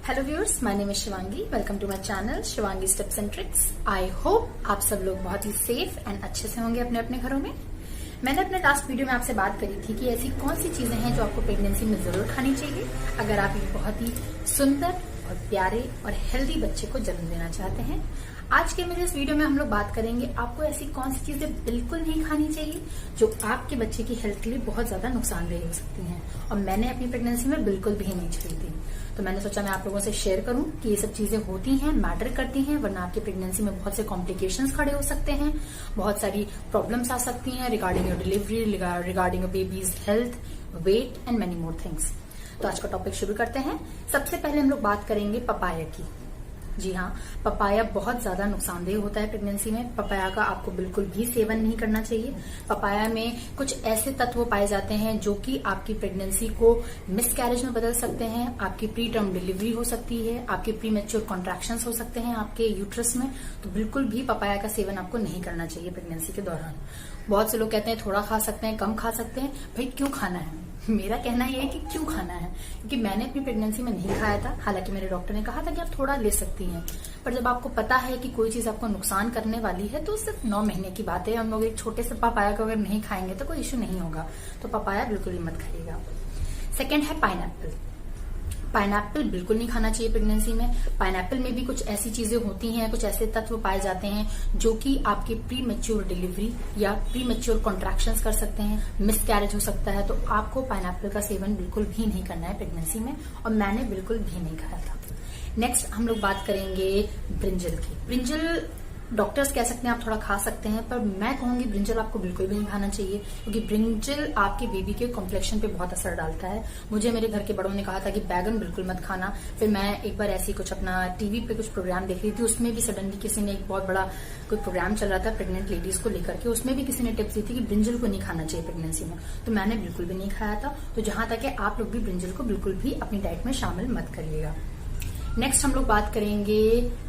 Hello viewers, my name is Shivangi. Welcome to my channel Shivangi tips and tricks. I hope आप सब लोग बहुत ही safe and अच्छे से होंगे अपने अपने घरों में। मैंने अपने लास्ट वीडियो में आपसे बात करी थी कि ऐसी कौन सी चीजें हैं जो आपको प्रेगनेंसी में जरूर खानी चाहिए अगर आप एक बहुत ही सुंदर और प्यारे और हेल्दी बच्चे को जन्म देना चाहते हैं। आज के मेरे इस वीडियो में हम लोग बात करेंगे आपको ऐसी कौन सी चीजें बिल्कुल नहीं खानी चाहिए जो आपके बच्चे की हेल्थ के लिए बहुत ज्यादा नुकसानदेह हो सकती हैं और मैंने अपनी प्रेगनेंसी में बिल्कुल भी नहीं छोड़ी थी। तो मैंने सोचा मैं आप लोगों से शेयर करूं कि ये सब चीजें होती हैं, मैटर करती हैं, वरना आपकी प्रेगनेंसी में बहुत से कॉम्प्लिकेशंस खड़े हो सकते हैं, बहुत सारी प्रॉब्लम्स आ सकती हैं regarding your delivery, regarding your baby's health, weight and many more things. तो आज का टॉपिक शुरू करते हैं। सबसे पहले हम लोग बात करेंगे पपाया की। जी हाँ, पपाया बहुत ज्यादा नुकसानदेह होता है प्रेगनेंसी में। पपाया का आपको बिल्कुल भी सेवन नहीं करना चाहिए। पपाया में कुछ ऐसे तत्व पाए जाते हैं जो कि आपकी प्रेगनेंसी को मिसकैरेज में बदल सकते हैं, आपकी प्री टर्म डिलीवरी हो सकती है, आपके प्री मैच्योर कॉन्ट्रैक्शंस हो सकते हैं आपके यूट्रस में। तो बिल्कुल भी पपाया का सेवन आपको नहीं करना चाहिए प्रेगनेंसी के दौरान। बहुत से लोग कहते हैं थोड़ा खा सकते हैं, कम खा सकते हैं। भाई क्यों खाना है? मेरा कहना यह है कि क्यों खाना है, क्योंकि मैंने अपनी प्रेगनेंसी में नहीं खाया था। हालांकि मेरे डॉक्टर ने कहा था कि आप थोड़ा ले सकती हैं, पर जब आपको पता है कि कोई चीज आपको नुकसान करने वाली है तो सिर्फ 9 महीने की बात है। हम लोग एक छोटे से पपाया को अगर नहीं खाएंगे तो कोई इश्यू नहीं होगा। तो पपाया बिल्कुल भी मत खाइएगा। सेकेंड है पाइनएप्पल। पाइनएप्पल बिल्कुल नहीं खाना चाहिए प्रेगनेंसी में। पाइनएप्पल में भी कुछ ऐसी चीजें होती हैं, कुछ ऐसे तत्व पाए जाते हैं जो कि आपके प्री मैच्योर डिलीवरी या प्री मैच्योर कॉन्ट्रैक्शंस कर सकते हैं, मिसकैरेज हो सकता है। तो आपको पाइनएप्पल का सेवन बिल्कुल भी नहीं करना है प्रेगनेंसी में, और मैंने बिल्कुल भी नहीं खाया था। नेक्स्ट हम लोग बात करेंगे ब्रिंजल की। ब्रिंजल डॉक्टर्स कह सकते हैं आप थोड़ा खा सकते हैं, पर मैं कहूंगी ब्रिंजल आपको बिल्कुल भी नहीं खाना चाहिए, क्योंकि ब्रिंजल आपके बेबी के कॉम्प्लेक्शन पे बहुत असर डालता है। मुझे मेरे घर के बड़ों ने कहा था कि बैगन बिल्कुल मत खाना। फिर मैं एक बार ऐसी कुछ अपना टीवी पे कुछ प्रोग्राम देख रही थी, उसमें भी सडनली किसी ने एक बहुत बड़ा कोई प्रोग्राम चल रहा था प्रेग्नेंट लेडीज को लेकर के, उसमें भी किसी ने टिप्स दी थी कि ब्रिंजल को नहीं खाना चाहिए प्रेगनेंसी में। तो मैंने बिल्कुल भी नहीं खाया था। तो जहां तक है आप लोग भी ब्रिंजल को बिल्कुल भी अपनी डाइट में शामिल मत करिएगा। नेक्स्ट हम लोग बात करेंगे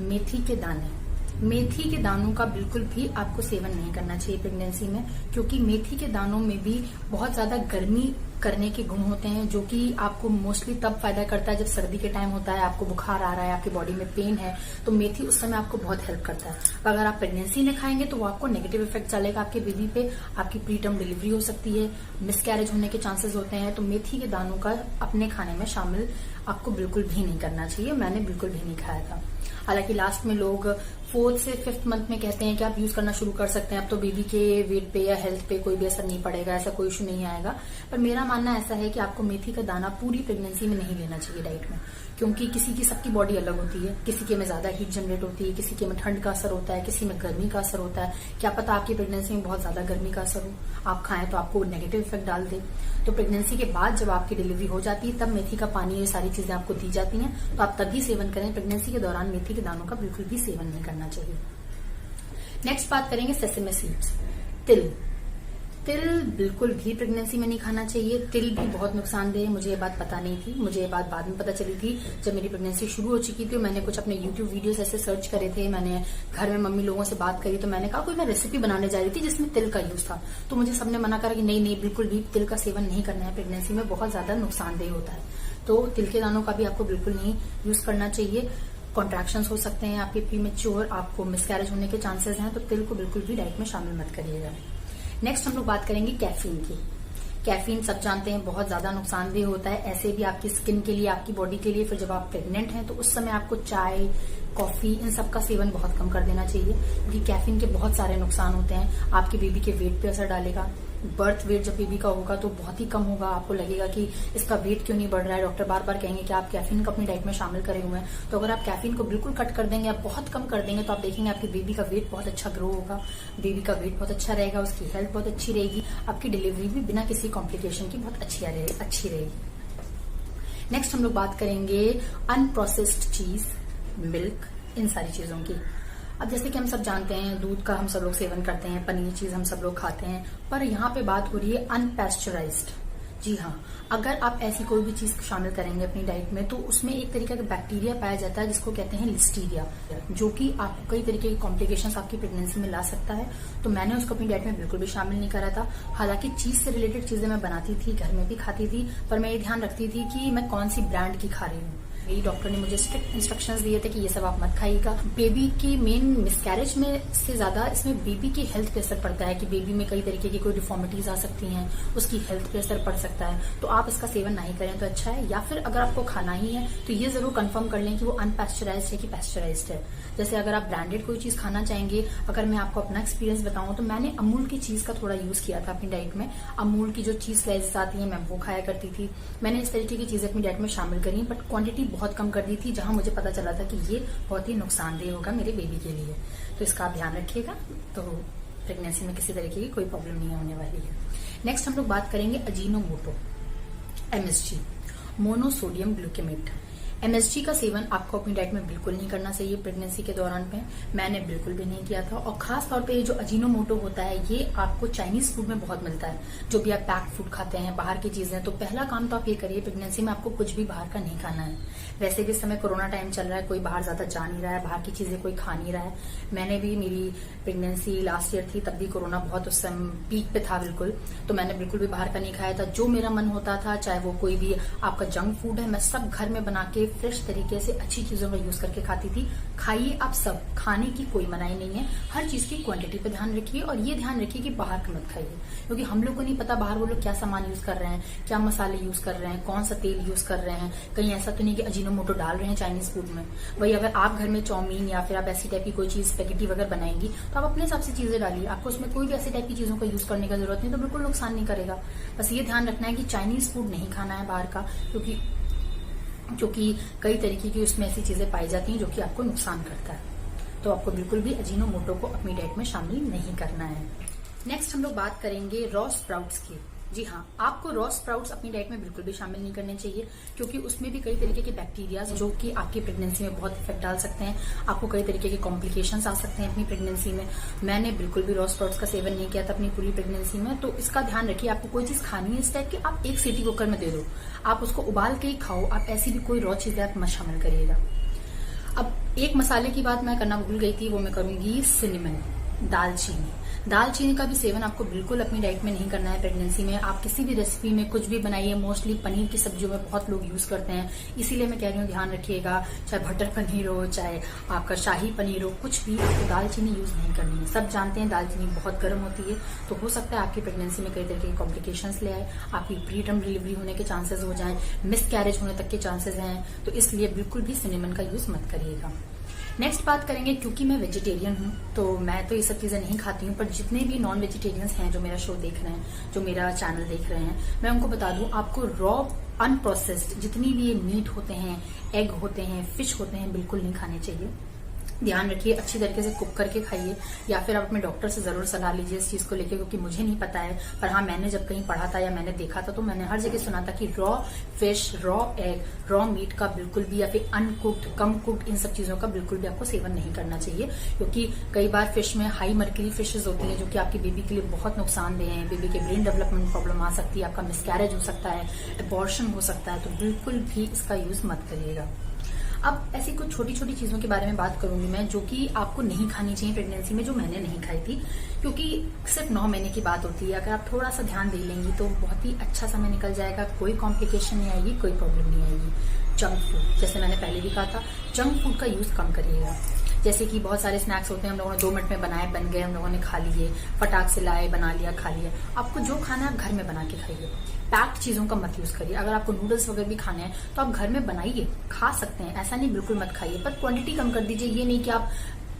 मेथी के दाने। मेथी के दानों का बिल्कुल भी आपको सेवन नहीं करना चाहिए प्रेगनेंसी में, क्योंकि मेथी के दानों में भी बहुत ज्यादा गर्मी करने के गुण होते हैं, जो कि आपको मोस्टली तब फायदा करता है जब सर्दी के टाइम होता है, आपको बुखार आ रहा है, आपकी बॉडी में पेन है, तो मेथी उस समय आपको बहुत हेल्प करता है। अगर आप प्रेगनेंसी में खाएंगे तो वो आपको नेगेटिव इफेक्ट डालेगा आपके बेबी पे, आपकी प्री टर्म डिलीवरी हो सकती है, मिसकैरेज होने के चांसेस होते हैं। तो मेथी के दानों का अपने खाने में शामिल आपको बिल्कुल भी नहीं करना चाहिए। मैंने बिल्कुल भी नहीं खाया था। हालांकि लास्ट में लोग 4th से 5th मंथ में कहते हैं कि आप यूज करना शुरू कर सकते हैं, अब तो बेबी के वेट पे या हेल्थ पे कोई भी असर नहीं पड़ेगा, ऐसा कोई इशू नहीं आएगा। पर मेरा मानना ऐसा है कि आपको मेथी का दाना पूरी प्रेगनेंसी में नहीं लेना चाहिए डाइट में, क्योंकि किसी की सबकी बॉडी अलग होती है। किसी के में ज्यादा हीट जनरेट होती है, किसी के में ठंड का असर होता है, किसी में गर्मी का असर होता है। क्या पता आपकी प्रेगनेंसी में बहुत ज्यादा गर्मी का असर हो, आप खाएं तो आपको नेगेटिव इफेक्ट डाल दे। तो प्रेगनेंसी के बाद जब आपकी डिलीवरी हो जाती है तब मेथी का पानी, ये सारी चीजें आपको दी जाती हैं, तो आप तभी सेवन करें। प्रेगनेंसी के दौरान मेथी के दानों का बिल्कुल भी सेवन नहीं करना चाहिए। नेक्स्ट बात करेंगे सेसमे सीड्स। तिल बिल्कुल भी प्रेगनेंसी में नहीं खाना चाहिए। तिल भी बहुत नुकसानदेह है। मुझे ये बात पता नहीं थी, मुझे ये बात बाद में पता चली थी जब मेरी प्रेगनेंसी शुरू हो चुकी थी। मैंने कुछ अपने YouTube वीडियोस ऐसे सर्च करे थे, मैंने घर में मम्मी लोगों से बात करी, तो मैंने कहा कोई मैं रेसिपी बनाने जा रही थी जिसमें तिल का यूज था, तो मुझे सबने मना करा कि नहीं बिल्कुल भी तिल का सेवन नहीं करना है, प्रेगनेंसी में बहुत ज्यादा नुकसानदेह होता है। तो तिल के दानों का भी आपको बिल्कुल नहीं यूज करना चाहिए। कॉन्ट्रैक्शंस हो सकते हैं आपके प्री मैच्योर, आपको मिसकैरेज होने के चांसेस हैं, तो तिल को बिल्कुल भी डाइट में शामिल मत करिएगा। नेक्स्ट हम लोग बात करेंगे कैफीन की। कैफीन सब जानते हैं बहुत ज्यादा नुकसानदेह होता है, ऐसे भी आपकी स्किन के लिए, आपकी बॉडी के लिए। फिर जब आप प्रेग्नेंट हैं तो उस समय आपको चाय, कॉफी, इन सब का सेवन बहुत कम कर देना चाहिए, क्योंकि कैफीन के बहुत सारे नुकसान होते हैं। आपके बेबी के वेट पे असर डालेगा। बर्थ वेट जब बेबी का होगा तो बहुत ही कम होगा, आपको लगेगा कि इसका वेट क्यों नहीं बढ़ रहा है। डॉक्टर बार बार कहेंगे कि आप कैफीन को अपनी डाइट में शामिल करे हुए हैं। तो अगर आप कैफीन को बिल्कुल कट कर देंगे, आप बहुत कम कर देंगे, तो आप देखेंगे आपके बेबी का वेट बहुत अच्छा ग्रो होगा, बेबी का वेट बहुत अच्छा रहेगा, उसकी हेल्थ बहुत अच्छी रहेगी, आपकी डिलीवरी भी बिना किसी कॉम्प्लिकेशन की बहुत अच्छी रहेगी। नेक्स्ट हम लोग बात करेंगे अनप्रोसेस्ड चीज, मिल्क, इन सारी चीजों की। अब जैसे कि हम सब जानते हैं दूध का हम सब लोग सेवन करते हैं, पनीर चीज हम सब लोग खाते हैं, पर यहाँ पे बात हो रही है अनपेस्चराइज्ड। जी हाँ, अगर आप ऐसी कोई भी चीज शामिल करेंगे अपनी डाइट में तो उसमें एक तरीके का बैक्टीरिया पाया जाता है जिसको कहते हैं लिस्टीरिया, जो कि आपको कई तरीके की कॉम्प्लिकेशंस आपकी प्रेगनेंसी में ला सकता है। तो मैंने उसको अपनी डाइट में बिल्कुल भी शामिल नहीं करा था। हालांकि चीज से रिलेटेड चीजें मैं बनाती थी, घर में भी खाती थी, पर मैं ये ध्यान रखती थी कि मैं कौन सी ब्रांड की खा रही हूँ, मेरी डॉक्टर ने मुझे स्ट्रिक्ट इंस्ट्रक्शंस दिए थे कि ये सब आप मत खाइएगा। बेबी की मेन मिसकैरेज में से ज्यादा इसमें बेबी की हेल्थ पे असर पड़ता है कि बेबी में कई तरीके की कोई डिफॉर्मिटीज आ सकती हैं, उसकी हेल्थ पे असर पड़ सकता है। तो आप इसका सेवन नहीं करें तो अच्छा है। या फिर अगर आपको खाना ही है तो ये जरूर कंफर्म कर लें कि वो अनपैस्चराइज्ड है कि पैस्चराइज्ड है। जैसे अगर आप ब्रांडेड कोई चीज खाना चाहेंगे, अगर मैं आपको अपना एक्सपीरियंस बताऊं तो मैंने अमूल की चीज का थोड़ा यूज किया था अपनी डाइट में। अमूल की जो चीज स्लाइसेस आती है मैं वो खाया करती थी। मैंने इस तरीके की चीजें अपनी डाइट में शामिल करी, बट क्वांटिटी बहुत कम कर दी थी, जहां मुझे पता चला था कि ये बहुत ही नुकसानदेह होगा मेरे बेबी के लिए। तो इसका आप ध्यान रखिएगा, तो प्रेगनेंसी में किसी तरीके की कोई प्रॉब्लम नहीं होने वाली है। नेक्स्ट हम लोग बात करेंगे अजीनोमोटो, MSG, मोनोसोडियम ग्लूकेमेट। MSG का सेवन आपको अपनी डाइट में बिल्कुल नहीं करना चाहिए प्रेगनेंसी के दौरान पे। मैंने बिल्कुल भी नहीं किया था। और खास तौर पे ये जो अजीनोमोटो होता है ये आपको चाइनीज फूड में बहुत मिलता है। जो भी आप पैक्ड फूड खाते हैं, बाहर की चीजें, तो पहला काम तो आप ये करिए प्रेगनेंसी में आपको कुछ भी बाहर का नहीं खाना है। वैसे भी इस समय कोरोना टाइम चल रहा है, कोई बाहर ज्यादा जा नहीं रहा है, बाहर की चीजें कोई खा नहीं रहा है। मैंने भी, मेरी प्रेगनेंसी लास्ट ईयर थी, तब भी कोरोना बहुत उस समय पीक पे था बिल्कुल, तो मैंने बिल्कुल भी बाहर का नहीं खाया था। जो मेरा मन होता था, चाहे वो कोई भी आपका जंक फूड है, मैं सब घर में बना के फ्रेश तरीके से अच्छी चीजों का यूज करके खाती थी। खाइए आप सब, खाने की कोई मनाही नहीं है। हर चीज की क्वांटिटी पे ध्यान रखिए और ये ध्यान रखिए कि बाहर का मत खाइए, क्योंकि हम लोग को नहीं पता बाहर वो लोग क्या सामान यूज कर रहे हैं, क्या मसाले यूज कर रहे हैं, कौन सा तेल यूज कर रहे हैं। कहीं ऐसा तो नहीं कि अजीनोमोटो डाल रहे हैं चाइनीज फूड में। वही अगर आप घर में चाउमीन या फिर आप ऐसी टाइप की कोई चीज स्पेगेटी वगैरह बनाएंगी तो आप अपने हिसाब से चीजें डालिए, आपको उसमें कोई भी ऐसी टाइप की चीजों का यूज करने की जरूरत नहीं, तो बिल्कुल नुकसान नहीं करेगा। बस ये ध्यान रखना है कि चाइनीज फूड नहीं खाना है बाहर का, क्योंकि कई तरीके की उसमें ऐसी चीजें पाई जाती हैं जो कि आपको नुकसान करता है। तो आपको बिल्कुल भी अजीनोमोटो को अपनी डाइट में शामिल नहीं करना है। नेक्स्ट हम लोग बात करेंगे रॉ स्प्राउट्स की। जी हाँ, आपको रॉ स्प्राउट्स अपनी डाइट में बिल्कुल भी शामिल नहीं करने चाहिए, क्योंकि उसमें भी कई तरीके के बैक्टीरिया जो कि आपकी प्रेगनेंसी में बहुत इफेक्ट डाल सकते हैं। आपको कई तरीके के कॉम्प्लिकेशंस आ सकते हैं अपनी प्रेगनेंसी में। मैंने बिल्कुल भी रॉ स्प्राउट्स का सेवन नहीं किया था अपनी पूरी प्रेगनेंसी में। तो इसका ध्यान रखिए, आपको कोई चीज खानी है इस टाइप की, आप एक सीटी कुकर में दे दो, आप उसको उबाल के ही खाओ। आप ऐसी भी कोई रॉ चीजें आप मत शामिल करिएगा। अब एक मसाले की बात मैं करना भूल गई थी, वो मैं करूंगी सिनेमन, दालचीनी। दालचीनी का भी सेवन आपको बिल्कुल अपनी डाइट में नहीं करना है प्रेगनेंसी में। आप किसी भी रेसिपी में कुछ भी बनाइए, मोस्टली पनीर की सब्जियों में बहुत लोग यूज करते हैं, इसीलिए मैं कह रही हूँ ध्यान रखिएगा। चाहे बटर पनीर हो, चाहे आपका शाही पनीर हो, कुछ भी आपको दालचीनी यूज नहीं करनी है। सब जानते हैं दालचीनी बहुत गर्म होती है, तो हो सकता है आपकी प्रेगनेंसी में कई तरह के कॉम्प्लिकेशंस ले आए, आपकी प्री टर्म डिलीवरी होने के चांसेस हो जाए, मिस कैरेज होने तक के चांसेस हैं। तो इसलिए बिल्कुल भी सिनेमन का यूज मत करिएगा। नेक्स्ट बात करेंगे, क्योंकि मैं वेजिटेरियन हूँ तो मैं तो ये सब चीजें नहीं खाती हूँ, पर जितने भी नॉन वेजिटेरियंस हैं जो मेरा शो देख रहे हैं, जो मेरा चैनल देख रहे हैं, मैं उनको बता दूं, आपको रॉ अनप्रोसेस्ड जितनी भी ये मीट होते हैं, एग होते हैं, फिश होते हैं, बिल्कुल नहीं खाने चाहिए। ध्यान रखिए, अच्छी तरीके से कुक करके खाइए, या फिर आप अपने डॉक्टर से जरूर सलाह लीजिए इस चीज को लेकर, क्योंकि मुझे नहीं पता है। पर हाँ, मैंने जब कहीं पढ़ा था या मैंने देखा था तो मैंने हर जगह सुना था कि raw fish, raw egg, raw meat का बिल्कुल भी, या फिर अनकुक्ड, कम कुक्ड, इन सब चीजों का बिल्कुल भी आपको सेवन नहीं करना चाहिए, क्योंकि कई बार फिश में हाई मर्क्यूरी फिशेज होती हैं जो कि आपकी बेबी के लिए बहुत नुकसानदेह हैं। बेबी के ब्रेन डेवलपमेंट प्रॉब्लम आ सकती है, आपका मिसकैरेज हो सकता है, अबॉर्शन हो सकता है, तो बिल्कुल भी इसका यूज मत करिएगा। अब ऐसी कुछ छोटी छोटी चीजों के बारे में बात करूंगी मैं, जो कि आपको नहीं खानी चाहिए प्रेगनेंसी में, जो मैंने नहीं खाई थी, क्योंकि सिर्फ 9 महीने की बात होती है। अगर आप थोड़ा सा ध्यान दे लेंगी तो बहुत ही अच्छा समय निकल जाएगा, कोई कॉम्प्लिकेशन नहीं आएगी, कोई प्रॉब्लम नहीं आएगी। जंक फूड, जैसे मैंने पहले भी कहा था, जंक फूड का यूज कम करिएगा। जैसे कि बहुत सारे स्नैक्स होते हैं, हम लोगों ने 2 मिनट में बनाए, बन गए, हम लोगों ने खा लिए, फटाक से लाए, बना लिया, खा लिया। आपको जो खाना है आप घर में बना के खाइए, पैक्ड चीजों का मत यूज करिए। अगर आपको नूडल्स वगैरह भी खाने हैं तो आप घर में बनाइए, खा सकते हैं, ऐसा नहीं बिल्कुल मत खाइए, पर क्वांटिटी कम कर दीजिए। ये नहीं कि आप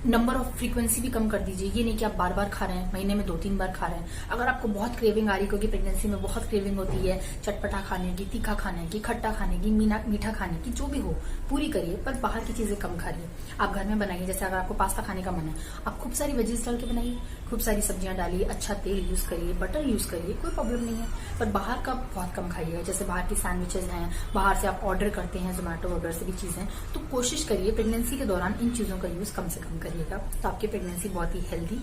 नंबर ऑफ फ्रीक्वेंसी भी कम कर दीजिए, ये नहीं कि आप बार बार खा रहे हैं, महीने में 2-3 बार खा रहे हैं। अगर आपको बहुत क्रेविंग आ रही है, क्योंकि प्रेगनेंसी में बहुत क्रेविंग होती है चटपटा खाने की, तीखा खाने की, खट्टा खाने की, मीठा खाने की, जो भी हो पूरी करिए, पर बाहर की चीजें कम खाइए। आप घर में बनाइए, जैसे अगर आपको पास्ता खाने का मन है, आप खूब सारी वेजीज डाल के बनाइए, खूब सारी सब्जियां डालिए, अच्छा तेल यूज करिए, बटर यूज करिए, कोई प्रॉब्लम नहीं है, पर बाहर का बहुत कम खाइएगा। जैसे बाहर की सैंडविचेज हैं, बाहर से आप ऑर्डर करते हैं जोमेटो वगैरह से भी चीजें, तो कोशिश करिए प्रेगनेंसी के दौरान इन चीजों का यूज कम से कम करिएगा। तो आपकी प्रेगनेंसी बहुत ही हेल्दी,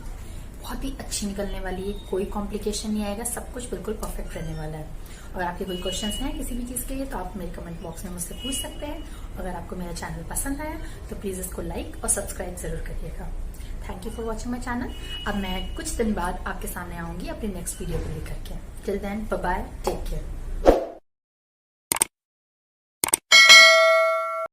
बहुत ही अच्छी निकलने वाली है, कोई कॉम्प्लिकेशन नहीं आएगा, सब कुछ बिल्कुल परफेक्ट रहने वाला है। अगर आपके कोई क्वेश्चंस हैं किसी भी चीज के लिए तो आप मेरे कमेंट बॉक्स में मुझसे पूछ सकते हैं। अगर आपको मेरा चैनल पसंद आया तो प्लीज इसको लाइक और सब्सक्राइब जरूर करिएगा। Thank you for watching my channel. अब मैं कुछ दिन बाद आपके सामने आऊंगी अपनी नेक्स्ट वीडियो को लेकर के। Till then, bye bye, take care.